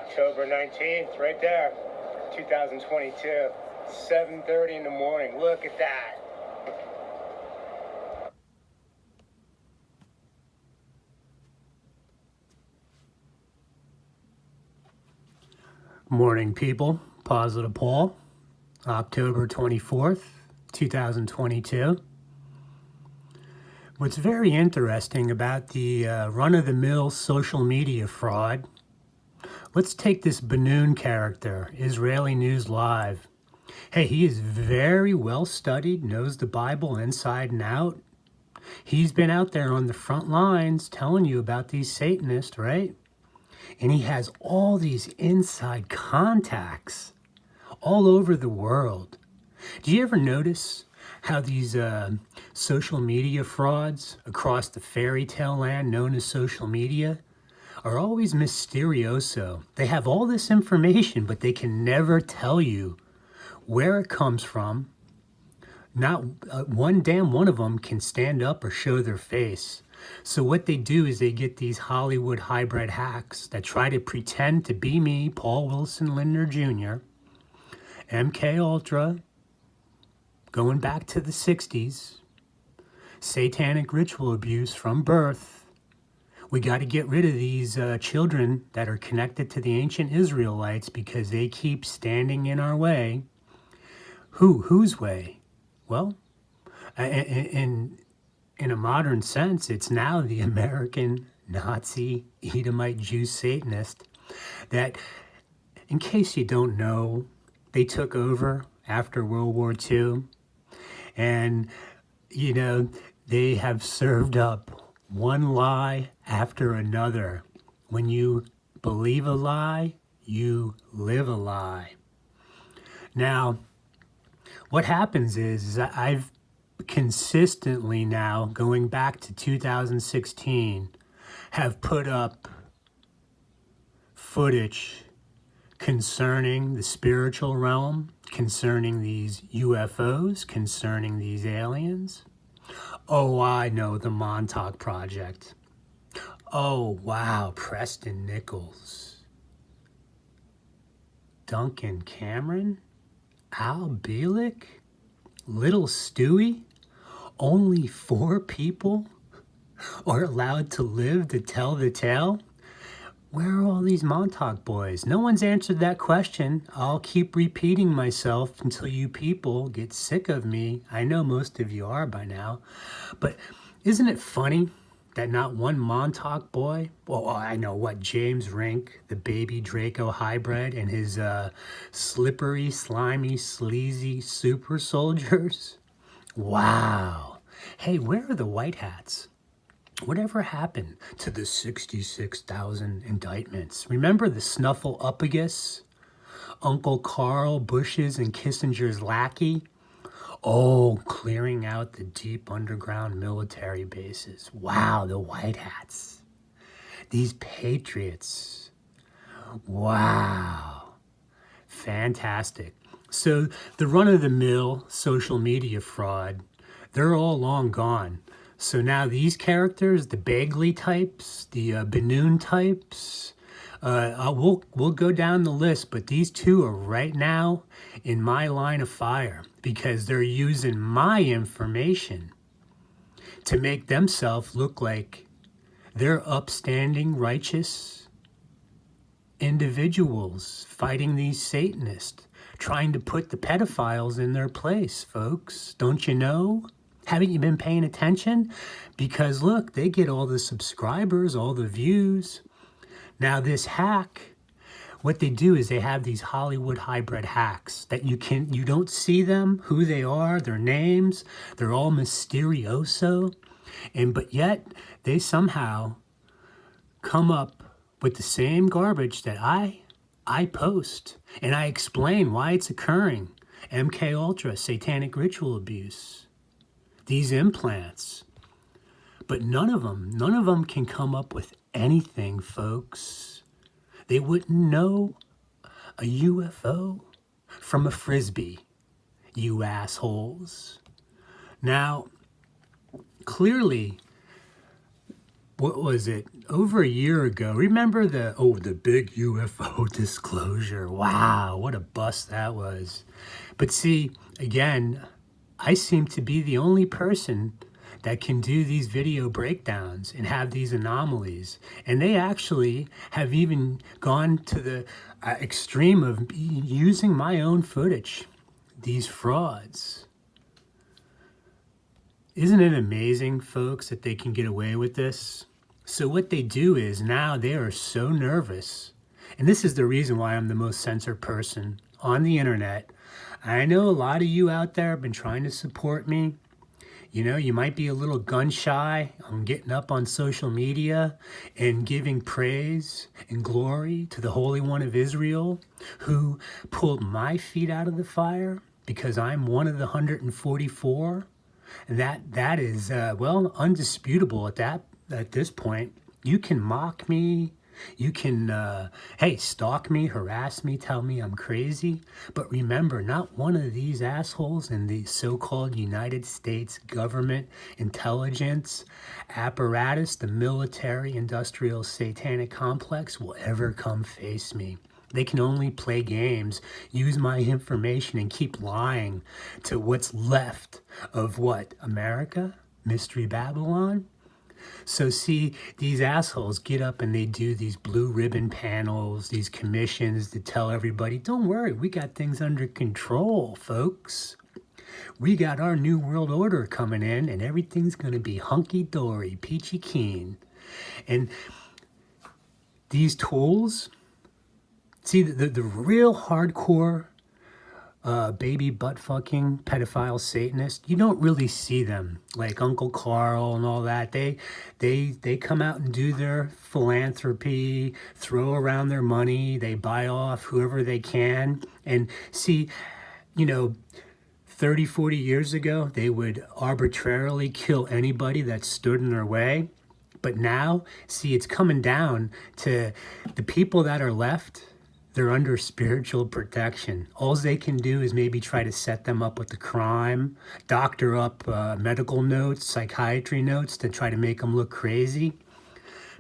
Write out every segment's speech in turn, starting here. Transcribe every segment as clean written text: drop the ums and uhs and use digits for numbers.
October 19th, right there, 2022, 7:30 in the morning. Look at that. Morning, people. Positive Paul, October 24th, 2022. What's very interesting about the run-of-the-mill social media fraud, let's take this Banoon character, Israeli News Live. Hey, he is very well studied, knows the Bible inside and out. He's been out there on the front lines telling you about these Satanists, right? And he has all these inside contacts all over the world. Do you ever notice how these social media frauds across the fairy tale land known as social media are always mysterioso? They have all this information, but they can never tell you where it comes from. Not one damn one of them can stand up or show their face. So what they do is they get these Hollywood hybrid hacks that try to pretend to be me, Paul Wilson Lindner Jr., MK Ultra, going back to the 60s, satanic ritual abuse from birth. We got to get rid of these children that are connected to the ancient Israelites because they keep standing in our way. Whose way? Well, in a modern sense, it's now the American Nazi Edomite Jew Satanist that, in case you don't know, they took over after World War II. And, you know, they have served up one lie after another. When you believe a lie, you live a lie. Now, what happens is I've consistently now, going back to 2016, have put up footage concerning the spiritual realm, concerning these UFOs, concerning these aliens. Oh, I know the Montauk Project. Oh, wow, Preston Nichols. Duncan Cameron? Al Bielek? Little Stewie? Only 4 people are allowed to live to tell the tale? Where are all these Montauk boys? No one's answered that question. I'll keep repeating myself until you people get sick of me. I know most of you are by now. But isn't it funny that not one Montauk boy, well, I know what, James Rink, the baby Draco hybrid, and his slippery, slimy, sleazy super soldiers? Wow. Hey, where are the white hats? Whatever happened to the 66,000 indictments? Remember the Snuffleupagus? Uncle Carl, Bush's and Kissinger's lackey? Oh, clearing out the deep underground military bases. Wow, the white hats. These patriots. Wow. Fantastic. So the run-of-the-mill social media fraud, they're all long gone. So now these characters, the Bagley types, the Banoon types, we'll go down the list, but these two are right now in my line of fire because they're using my information to make themselves look like they're upstanding, righteous individuals fighting these Satanists, trying to put the pedophiles in their place, folks. Don't you know? Haven't you been paying attention? Because look, they get all the subscribers, all the views. Now this hack, what they do is they have these Hollywood hybrid hacks that you don't see them, who they are, their names. They're all mysterioso. But yet they somehow come up with the same garbage that I post. And I explain why it's occurring. MK Ultra, satanic ritual abuse. These implants. But none of them can come up with anything, folks. They wouldn't know a UFO from a Frisbee, you assholes. Now, clearly, what was it? over a year ago, remember the big UFO disclosure? Wow, what a bust that was. But see, again, I seem to be the only person that can do these video breakdowns and have these anomalies. And they actually have even gone to the extreme of using my own footage, these frauds. Isn't it amazing, folks, that they can get away with this? So what they do is now they are so nervous. And this is the reason why I'm the most censored person on the internet. I know a lot of you out there have been trying to support me. You know, you might be a little gun shy on getting up on social media and giving praise and glory to the Holy One of Israel, who pulled my feet out of the fire because I'm one of the 144. And that is, well, undisputable at this point. You can mock me. You can, hey, stalk me, harass me, tell me I'm crazy. But remember, not one of these assholes in the so-called United States government intelligence apparatus, the military industrial satanic complex, will ever come face me. They can only play games, use my information, and keep lying to what's left of what? America? Mystery Babylon? So see, these assholes get up and they do these blue ribbon panels, these commissions to tell everybody, don't worry, we got things under control, folks. We got our new world order coming in and everything's going to be hunky-dory, peachy keen. And these tools, see, the real hardcore baby butt fucking pedophile Satanists, you don't really see them like Uncle Carl and all that. They come out and do their philanthropy, throw around their money, they buy off whoever they can. And see, you know, 30, 40 years ago, they would arbitrarily kill anybody that stood in their way. But now, see, it's coming down to the people that are left. They're under spiritual protection. All they can do is maybe try to set them up with the crime, doctor up medical notes, psychiatry notes to try to make them look crazy.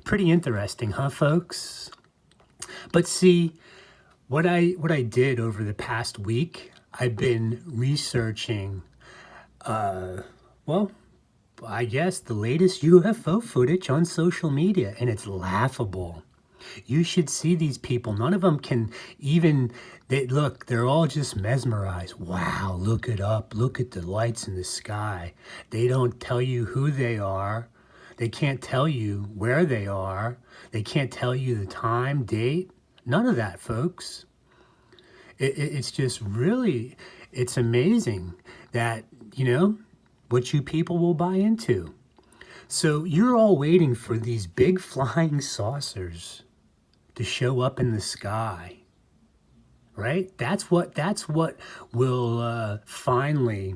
Pretty interesting, huh, folks? But see, what I did over the past week, I've been researching, well, I guess the latest UFO footage on social media, and it's laughable. You should see these people. None of them can even, they're all just mesmerized. Wow, look it up. Look at the lights in the sky. They don't tell you who they are. They can't tell you where they are. They can't tell you the time, date. None of that, folks. It's just really, it's amazing that, you know, what you people will buy into. So you're all waiting for these big flying saucers to show up in the sky, right? That's what will finally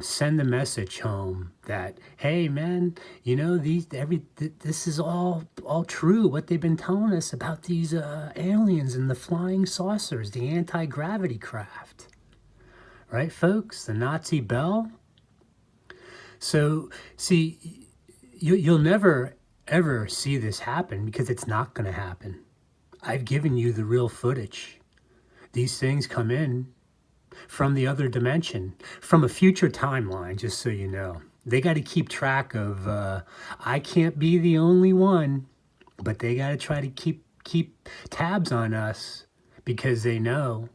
send the message home that, hey man, you know, this is all true. What they've been telling us about these aliens and the flying saucers, the anti-gravity craft, right, folks? The Nazi bell. So see, you'll never ever see this happen because it's not going to happen. I've given you the real footage. These things come in from the other dimension, from a future timeline, just so you know. They got to keep track of, I can't be the only one, but they got to try to keep tabs on us because they know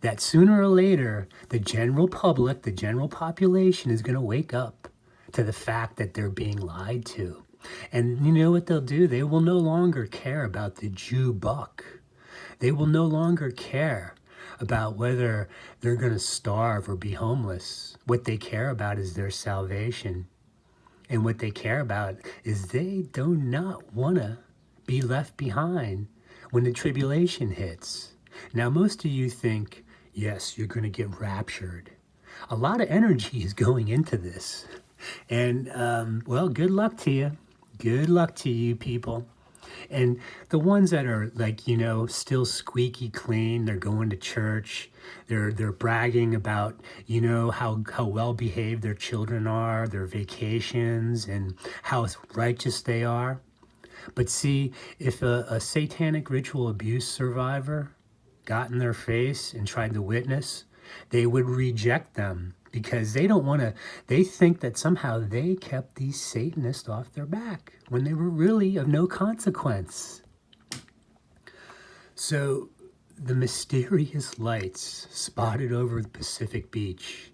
that sooner or later, the general public, the general population is going to wake up to the fact that they're being lied to. And you know what they'll do? They will no longer care about the Jew buck. They will no longer care about whether they're going to starve or be homeless. What they care about is their salvation. And what they care about is they do not want to be left behind when the tribulation hits. Now, most of you think, yes, you're going to get raptured. A lot of energy is going into this. And, well, good luck to you. Good luck to you people. And the ones that are like, you know, still squeaky clean, they're going to church, they're bragging about, you know, how well behaved their children are, their vacations, and how righteous they are. But see, if a satanic ritual abuse survivor got in their face and tried to witness, they would reject them because they don't want to, they think that somehow they kept these Satanists off their back when they were really of no consequence. So the mysterious lights spotted over the Pacific beach,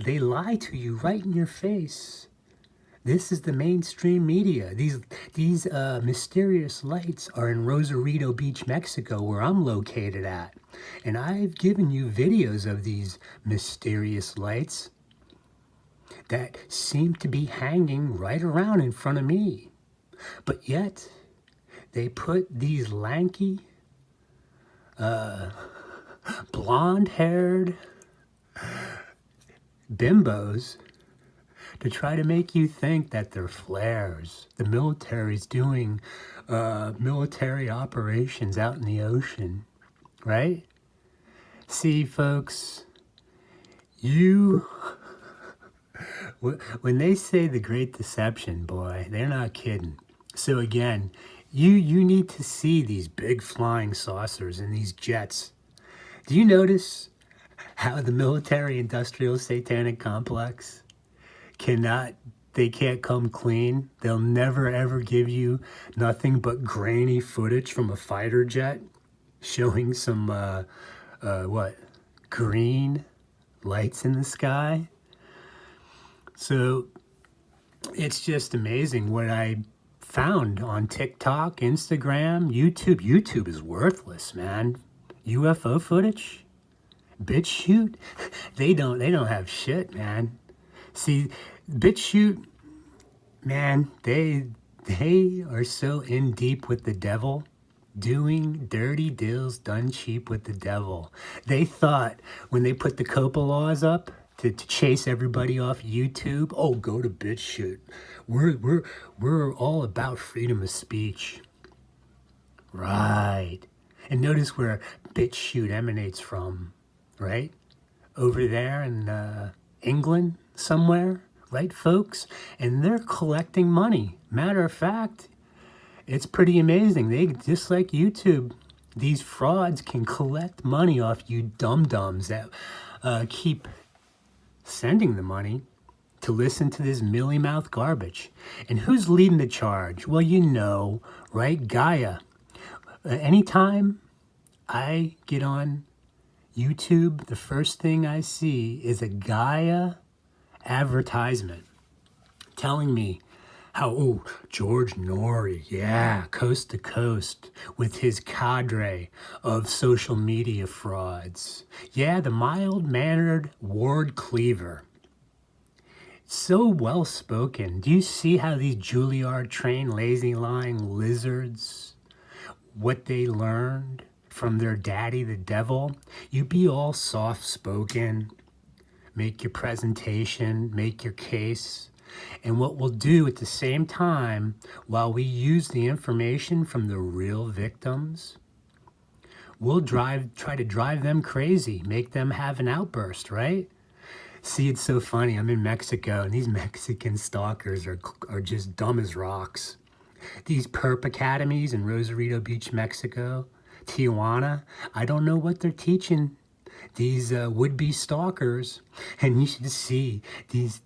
they lie to you right in your face. This is the mainstream media. These mysterious lights are in Rosarito Beach, Mexico, where I'm located at. And I've given you videos of these mysterious lights that seem to be hanging right around in front of me. But yet, they put these lanky, blonde-haired bimbos to try to make you think that they're flares. The military's doing military operations out in the ocean, right? See, folks, when they say the Great Deception, boy, they're not kidding. So again, you need to see these big flying saucers and these jets. Do you notice how the military-industrial satanic complex they can't come clean? They'll never ever give you nothing but grainy footage from a fighter jet showing some green lights in the sky. So it's just amazing what I found on TikTok, Instagram, YouTube. YouTube is worthless, man. UFO footage, BitChute, they don't have shit, man. See, BitChute, man, they are so in deep with the devil, doing dirty deals done cheap with the devil. They thought when they put the COPA laws up to chase everybody off YouTube, oh, go to BitChute. We're all about freedom of speech. Right. And notice where BitChute emanates from, right? Over there in England somewhere, right, folks? And they're collecting money. Matter of fact, it's pretty amazing. They, just like YouTube, these frauds can collect money off you dum-dums that keep sending the money to listen to this mealy-mouthed garbage. And who's leading the charge? Well, you know, right? Gaia. Anytime I get on YouTube, the first thing I see is a Gaia advertisement telling me how, George Norrie, yeah, coast to coast with his cadre of social media frauds. Yeah, the mild-mannered Ward Cleaver. So well-spoken. Do you see how these Juilliard-trained, lazy-lying lizards, what they learned from their daddy, the devil? You be all soft-spoken, make your presentation, make your case. And what we'll do at the same time, while we use the information from the real victims, we'll try to drive them crazy, make them have an outburst, right? See, it's so funny. I'm in Mexico, and these Mexican stalkers are just dumb as rocks. These perp academies in Rosarito Beach, Mexico, Tijuana, I don't know what they're teaching these would-be stalkers. And you should see these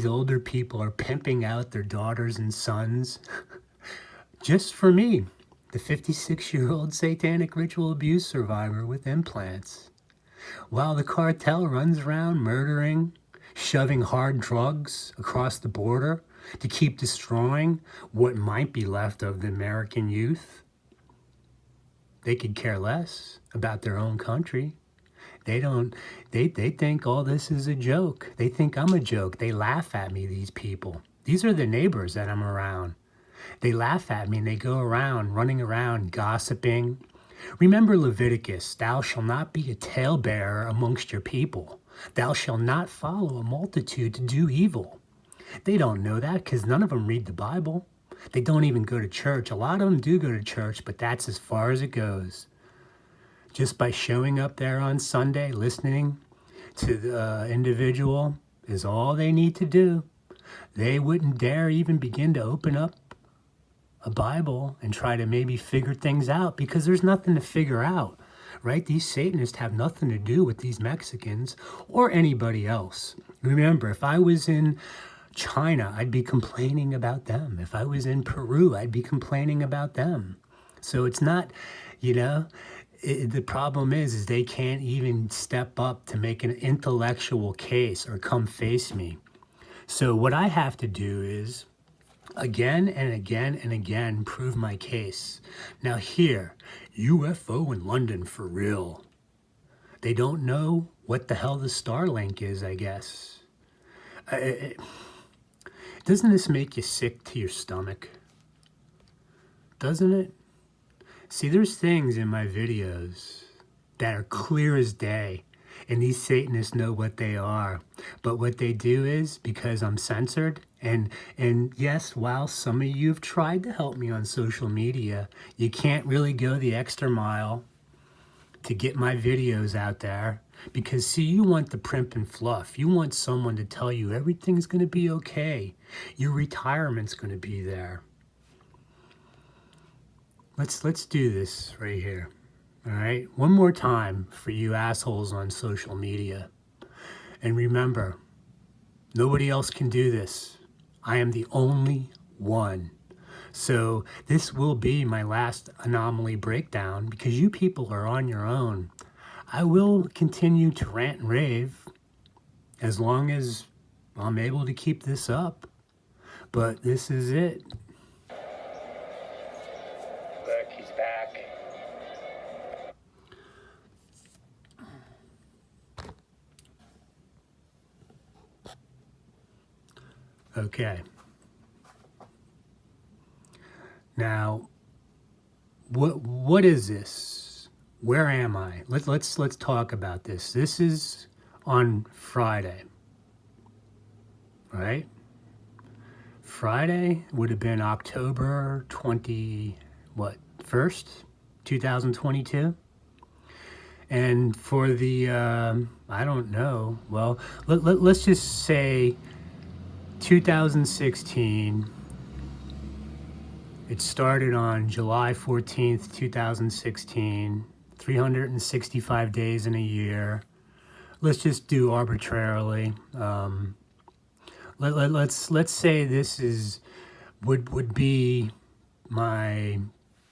older people are pimping out their daughters and sons just for me, the 56-year-old satanic ritual abuse survivor with implants. While the cartel runs around murdering, shoving hard drugs across the border to keep destroying what might be left of the American youth. They could care less about their own country. They think all this is a joke. They think I'm a joke. They laugh at me, these people. These are the neighbors that I'm around. They laugh at me and they go around, running around, gossiping. Remember Leviticus, thou shalt not be a talebearer amongst your people. Thou shalt not follow a multitude to do evil. They don't know that because none of them read the Bible. They don't even go to church. A lot of them do go to church, but that's as far as it goes. Just by showing up there on Sunday, listening to the individual is all they need to do. They wouldn't dare even begin to open up Bible and try to maybe figure things out, because there's nothing to figure out, right? These Satanists have nothing to do with these Mexicans or anybody else. Remember, if I was in China, I'd be complaining about them. If I was in Peru, I'd be complaining about them. So it's not, you know, the problem is they can't even step up to make an intellectual case or come face me. So what I have to do is again and again and again prove my case. Now here, UFO in London for real. They don't know what the hell the Starlink is, I guess. Doesn't this make you sick to your stomach? Doesn't it? See, there's things in my videos that are clear as day, and these Satanists know what they are. But what they do is, because I'm censored, and yes, while some of you have tried to help me on social media, you can't really go the extra mile to get my videos out there. Because see, you want the primp and fluff. You want someone to tell you everything's going to be okay. Your retirement's going to be there. Let's do this right here. All right? One more time for you assholes on social media. And remember, nobody else can do this. I am the only one. So this will be my last anomaly breakdown, because you people are on your own. I will continue to rant and rave as long as I'm able to keep this up. But this is it. Look, he's back. Okay. Now, what is this? Where am I? Let's talk about this. This is on Friday, right? Friday would have been October 1st, 2022. And for the, I don't know, well, let's just say 2016, it started on July 14th, 2016, 365 days in a year. Let's just do arbitrarily. Let's say this would be my,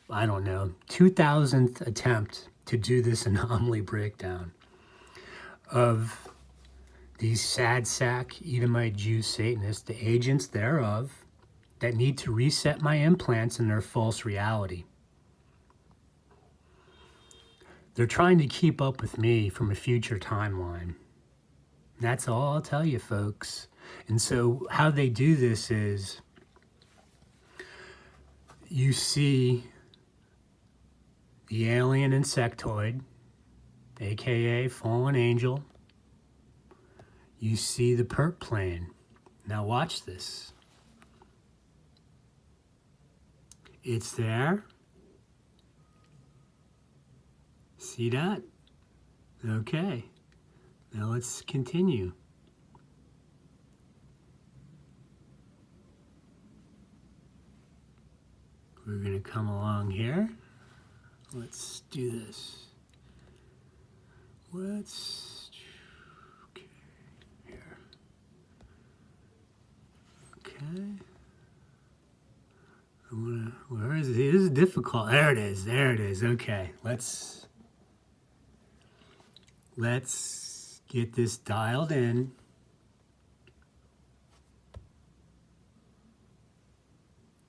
I don't know, 2000th attempt to do this anomaly breakdown of these sad sack Edomite Jew Satanists, the agents thereof, that need to reset my implants in their false reality. They're trying to keep up with me from a future timeline. That's all I'll tell you, folks. And so how they do this is, you see the alien insectoid, aka fallen angel. You see the perp plane. Now watch this. It's there. See that? Okay. Now let's continue. We're going to come along here. Let's do this. Okay, here. Okay. Where is it? This is difficult. There it is. There it is. Okay. Let's get this dialed in.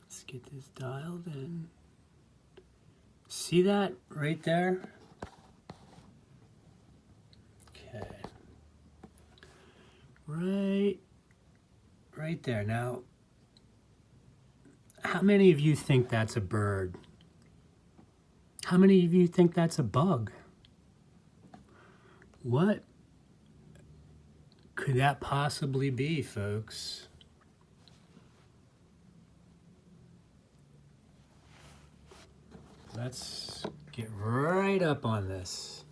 Let's get this dialed in. See that right there? Okay. Right there. Now, how many of you think that's a bird? How many of you think that's a bug? What could that possibly be, folks? Let's get right up on this.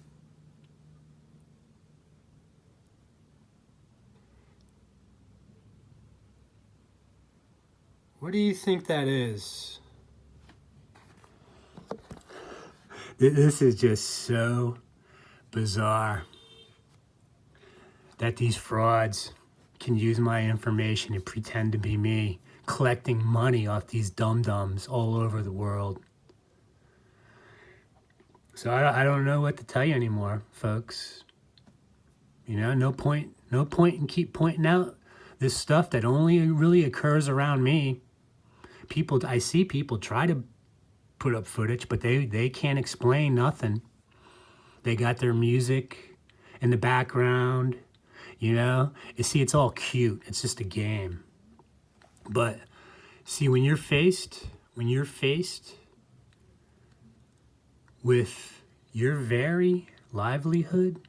What do you think that is? This is just so bizarre that these frauds can use my information and pretend to be me, collecting money off these dum-dums all over the world. So I don't know what to tell you anymore, folks. You know, no point in keep pointing out this stuff that only really occurs around me. I see people try to put up footage, but they can't explain nothing. They got their music in the background, you know. You see, it's all cute. It's just a game. But see, when you're faced with your very livelihood,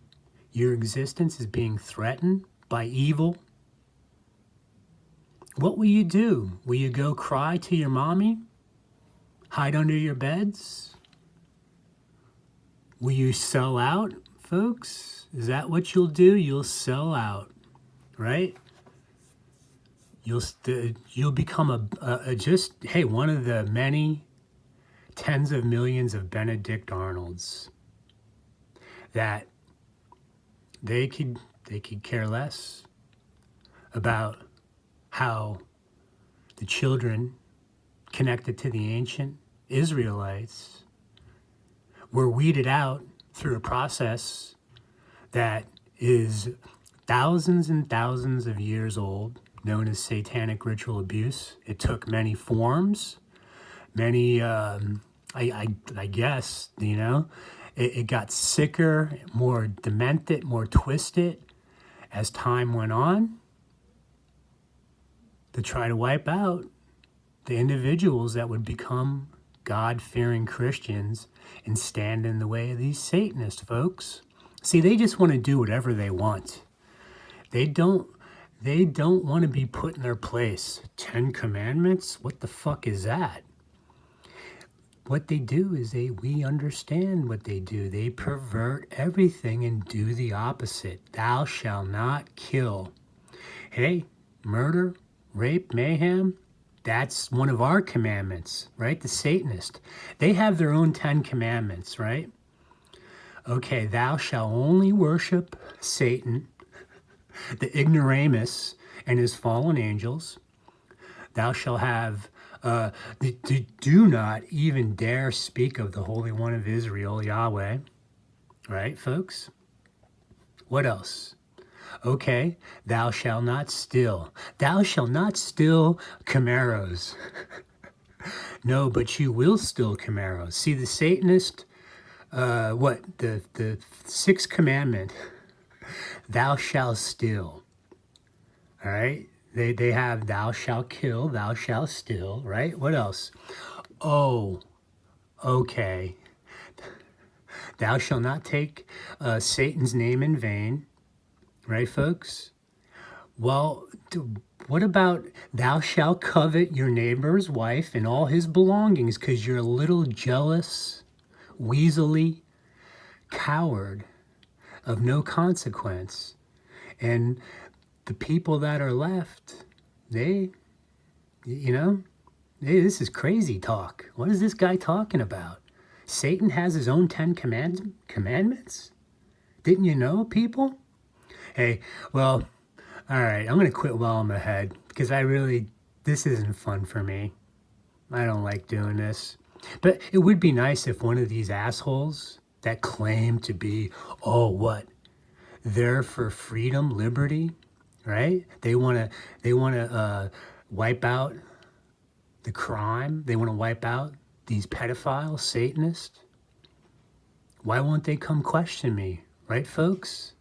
your existence is being threatened by evil, what will you do? Will you go cry to your mommy? Hide under your beds? Will you sell out, folks? Is that what you'll do? You'll sell out, right? You'll become one of the many tens of millions of Benedict Arnolds that they could care less about how the children connected to the ancient Israelites were weeded out through a process that is thousands and thousands of years old, known as satanic ritual abuse. It took many forms, many, I guess, you know, it got sicker, more demented, more twisted as time went on to try to wipe out the individuals that would become God-fearing Christians and stand in the way of these Satanists, folks. See, they just want to do whatever they want. They don't want to be put in their place. 10 Commandments? What the fuck is that? What they do is we understand what they do. They pervert everything and do the opposite. Thou shalt not kill. Hey, murder, rape, mayhem, that's one of our commandments, right? The Satanist. They have their own 10 commandments, right? Okay, thou shalt only worship Satan, the ignoramus, and his fallen angels. Thou shalt have, do not even dare speak of the Holy One of Israel, Yahweh. Right, folks? What else? Okay, thou shalt not steal. Thou shalt not steal Camaros. No, but you will steal Camaros. See, the Satanist, the sixth commandment, thou shalt steal. All right? They have thou shalt kill, thou shalt steal, right? What else? Oh, okay. Thou shalt not take Satan's name in vain. Right, folks? Well, what about thou shalt covet your neighbor's wife and all his belongings because you're a little jealous, weaselly coward of no consequence. And the people that are left, hey, this is crazy talk. What is this guy talking about? Satan has his own 10 commandments? Didn't you know, people? Hey, well, all right, I'm going to quit while I'm ahead because this isn't fun for me. I don't like doing this. But it would be nice if one of these assholes that claim to be, they're for freedom, liberty, right? They want to wipe out the crime. They want to wipe out these pedophiles, Satanists. Why won't they come question me, right, folks?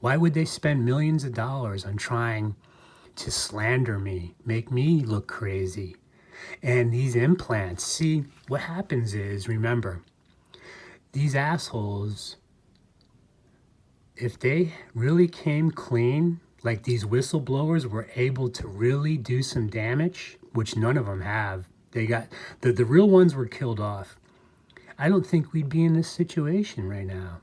Why would they spend millions of dollars on trying to slander me, make me look crazy? And these implants, see, what happens is, remember, these assholes, if they really came clean, like these whistleblowers were able to really do some damage, which none of them have, they got, the real ones were killed off. I don't think we'd be in this situation right now.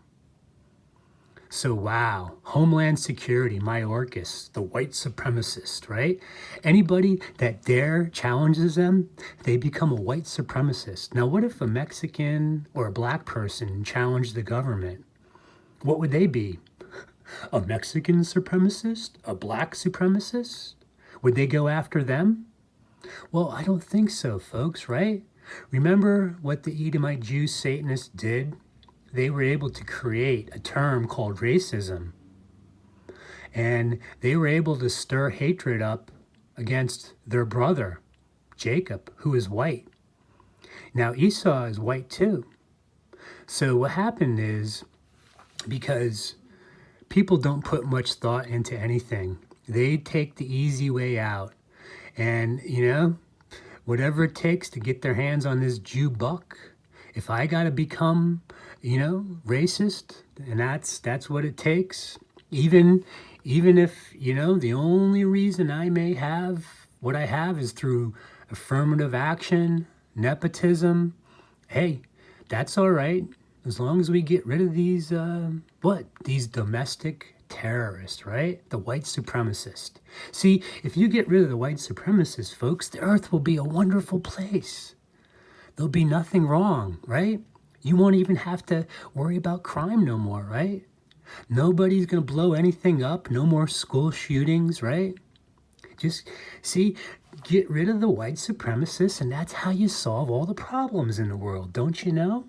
So wow, Homeland Security, Mayorkas, the white supremacist, right? Anybody that dare challenges them, they become a white supremacist. Now what if a Mexican or a black person challenged the government? What would they be? A Mexican supremacist? A black supremacist? Would they go after them? Well, I don't think so, folks, right? Remember what the Edomite Jew Satanists did? They were able to create a term called racism. And they were able to stir hatred up against their brother, Jacob, who is white. Now, Esau is white too. So what happened is, because people don't put much thought into anything, they take the easy way out. And, whatever it takes to get their hands on this Jew buck, if I got to become, racist, and that's what it takes, even if, the only reason I may have what I have is through affirmative action, nepotism, hey, that's all right. As long as we get rid of these, these domestic terrorists, right? The white supremacist. See, if you get rid of the white supremacists, folks, the earth will be a wonderful place. There'll be nothing wrong, right? You won't even have to worry about crime no more, right? Nobody's going to blow anything up. No more school shootings, right? Just, see, get rid of the white supremacists, and that's how you solve all the problems in the world, don't you know?